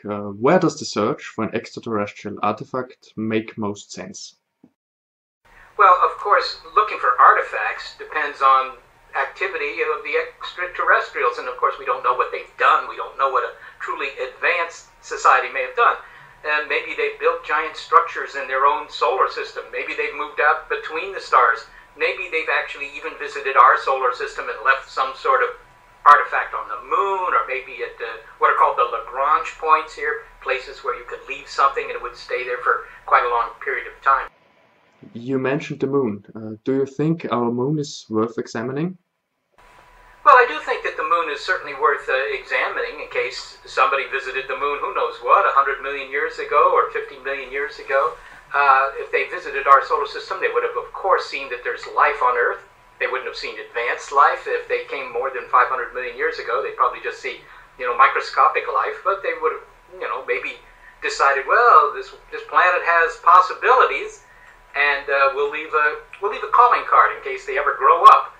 where does the search for an extraterrestrial artifact make most sense? Well, of course, looking for artifacts depends on activity of the extraterrestrials, and of course we don't know what they've done. We don't know what a truly advanced society may have done. And maybe they've built giant structures in their own solar system. Maybe they've moved out between the stars. Maybe they've actually even visited our solar system and left some sort of artifact on the moon, or maybe at what are called the Lagrange points here, places where you could leave something and it would stay there for quite a long period of time. You mentioned the moon. Do you think our moon is worth examining? Well, I do think that the moon is certainly worth examining in case somebody visited the moon, who knows what, 100 million years ago or 50 million years ago. If they visited our solar system, they would have, of course, seen that there's life on Earth. They wouldn't have seen advanced life. If they came more than 500 million years ago, they'd probably just see, microscopic life. But they would have, maybe decided, well, this planet has possibilities, and we'll leave a calling card in case they ever grow up.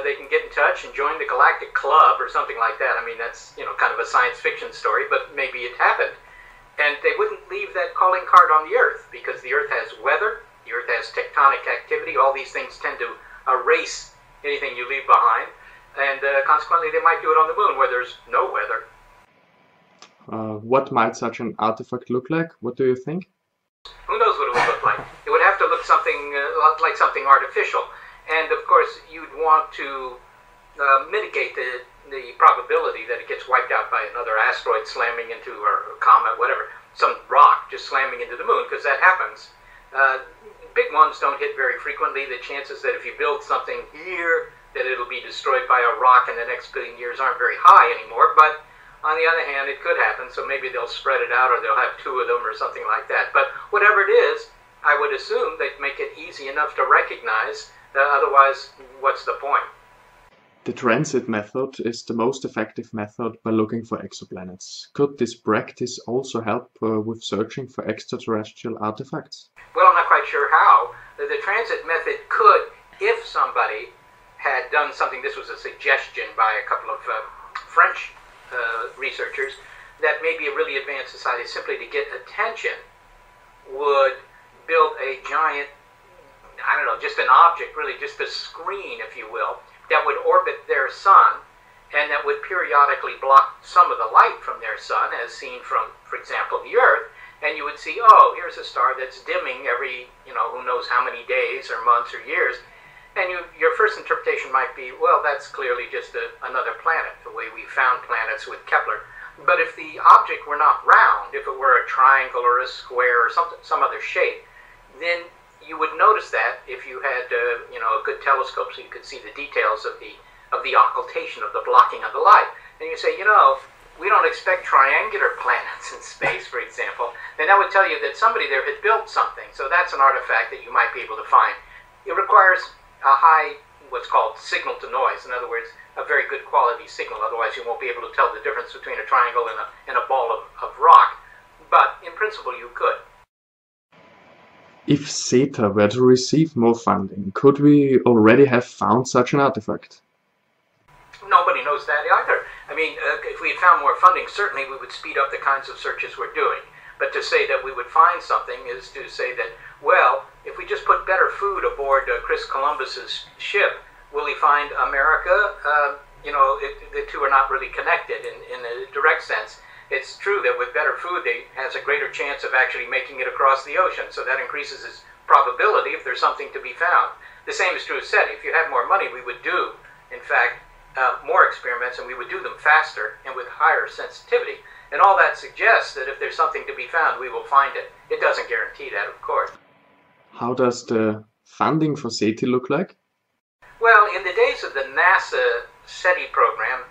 They can get in touch and join the Galactic Club or something like that. I mean, that's kind of a science fiction story, but maybe it happened. And they wouldn't leave that calling card on the Earth because the Earth has weather, the Earth has tectonic activity. All these things tend to erase anything you leave behind, and consequently they might do it on the moon where there's no weather. What might such an artifact look like? What do you think? Who knows what it would look like? It would have to look something like something artificial, and of course you'd want to mitigate the probability that it gets wiped out by another asteroid slamming into, or a comet, whatever, some rock just slamming into the moon, because that happens. Big ones don't hit very frequently. The chances that if you build something here that it'll be destroyed by a rock in the next billion years aren't very high anymore, but on the other hand, it could happen, so maybe they'll spread it out or they'll have two of them or something like that. But whatever it is, I would assume they'd make it easy enough to recognize, otherwise what's the point? The transit method is the most effective method by looking for exoplanets. Could this practice also help with searching for extraterrestrial artifacts? Well, I'm not quite sure how. The transit method could, if somebody had done something, this was a suggestion by a couple of French researchers, that maybe a really advanced society, simply to get attention, would build a giant, just an object, really just a screen, if you will, that would orbit their sun and that would periodically block some of the light from their sun, as seen from, for example, the Earth, and you would see, oh, here's a star that's dimming every, who knows how many days or months or years, and your first interpretation might be, well, that's clearly just another planet, the way we found planets with Kepler. But if the object were not round, if it were a triangle or a square or some other shape, then you would notice that if you had, a good telescope so you could see the details of the occultation, of the blocking of the light. And you say, we don't expect triangular planets in space, for example. Then that would tell you that somebody there had built something. So that's an artifact that you might be able to find. It requires a high, what's called signal to noise. In other words, a very good quality signal. Otherwise, you won't be able to tell the difference between a triangle and a ball of rock. But in principle, you could. If SETA were to receive more funding, could we already have found such an artifact? Nobody knows that either. I mean, if we had found more funding, certainly we would speed up the kinds of searches we're doing. But to say that we would find something is to say that, well, if we just put better food aboard Chris Columbus's ship, will he find America? The two are not really connected in a direct sense. It's true that with better food, he has a greater chance of actually making it across the ocean. So that increases his probability if there's something to be found. The same is true of SETI. If you had more money, we would do, in fact, more experiments, and we would do them faster and with higher sensitivity. And all that suggests that if there's something to be found, we will find it. It doesn't guarantee that, of course. How does the funding for SETI look like? Well, in the days of the NASA SETI program,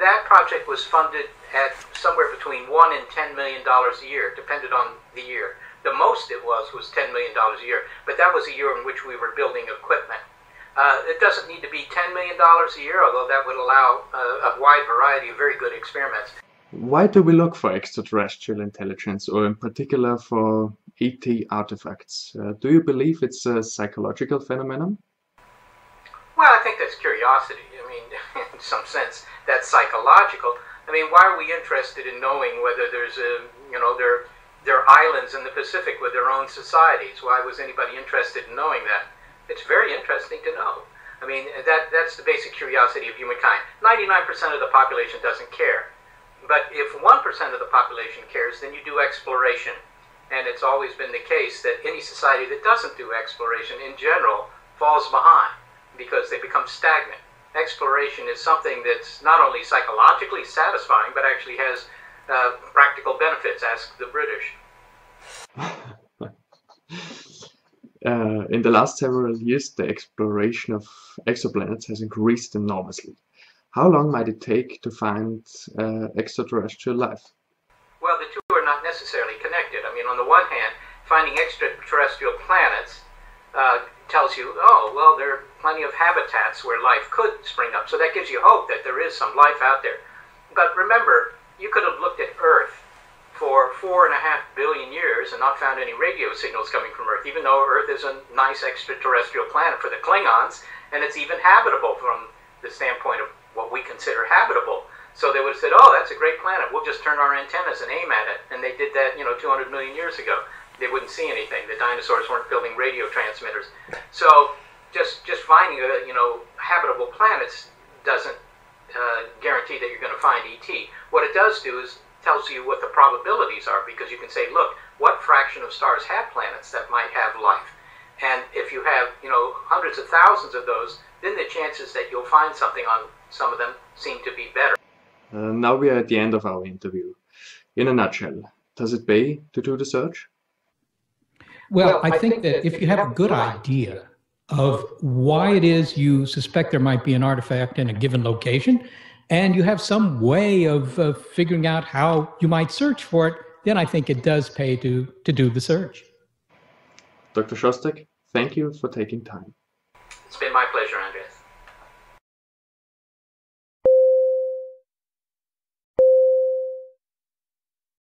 that project was funded at somewhere between $1 and $10 million a year, depended on the year. The most it was $10 million a year, but that was a year in which we were building equipment. It doesn't need to be $10 million a year, although that would allow a wide variety of very good experiments. Why do we look for extraterrestrial intelligence, or in particular for ET artifacts? Do you believe it's a psychological phenomenon? Well, I think that's curiosity. I mean, in some sense, that's psychological. I mean, why are we interested in knowing whether there's there are islands in the Pacific with their own societies? Why was anybody interested in knowing that? It's very interesting to know. I mean, that's the basic curiosity of humankind. 99% of the population doesn't care. But if 1% of the population cares, then you do exploration. And it's always been the case that any society that doesn't do exploration in general falls behind because they become stagnant. Exploration is something that's not only psychologically satisfying, but actually has practical benefits. Ask the British. In the last several years, the exploration of exoplanets has increased enormously. How long might it take to find extraterrestrial life? Well, the two are not necessarily connected. I mean, on the one hand, finding extraterrestrial planets tells you, oh, well, there are plenty of habitats where life could spring up. So that gives you hope that there is some life out there. But remember, you could have looked at Earth for 4.5 billion years and not found any radio signals coming from Earth, even though Earth is a nice extraterrestrial planet for the Klingons, and it's even habitable from the standpoint of what we consider habitable. So they would have said, oh, that's a great planet, we'll just turn our antennas and aim at it. And they did that, 200 million years ago. They wouldn't see anything. The dinosaurs weren't building radio transmitters. So just finding habitable planets doesn't guarantee that you're going to find ET. What it does do is tells you what the probabilities are, because you can say, look, what fraction of stars have planets that might have life? And if you have, hundreds of thousands of those, then the chances that you'll find something on some of them seem to be better. Now we are at the end of our interview. In a nutshell, does it pay to do the search? Well, I think that if you have a good idea of why it is you suspect there might be an artifact in a given location, and you have some way of figuring out how you might search for it, then I think it does pay to do the search. Dr. Shostak, thank you for taking time. It's been my pleasure, Andreas.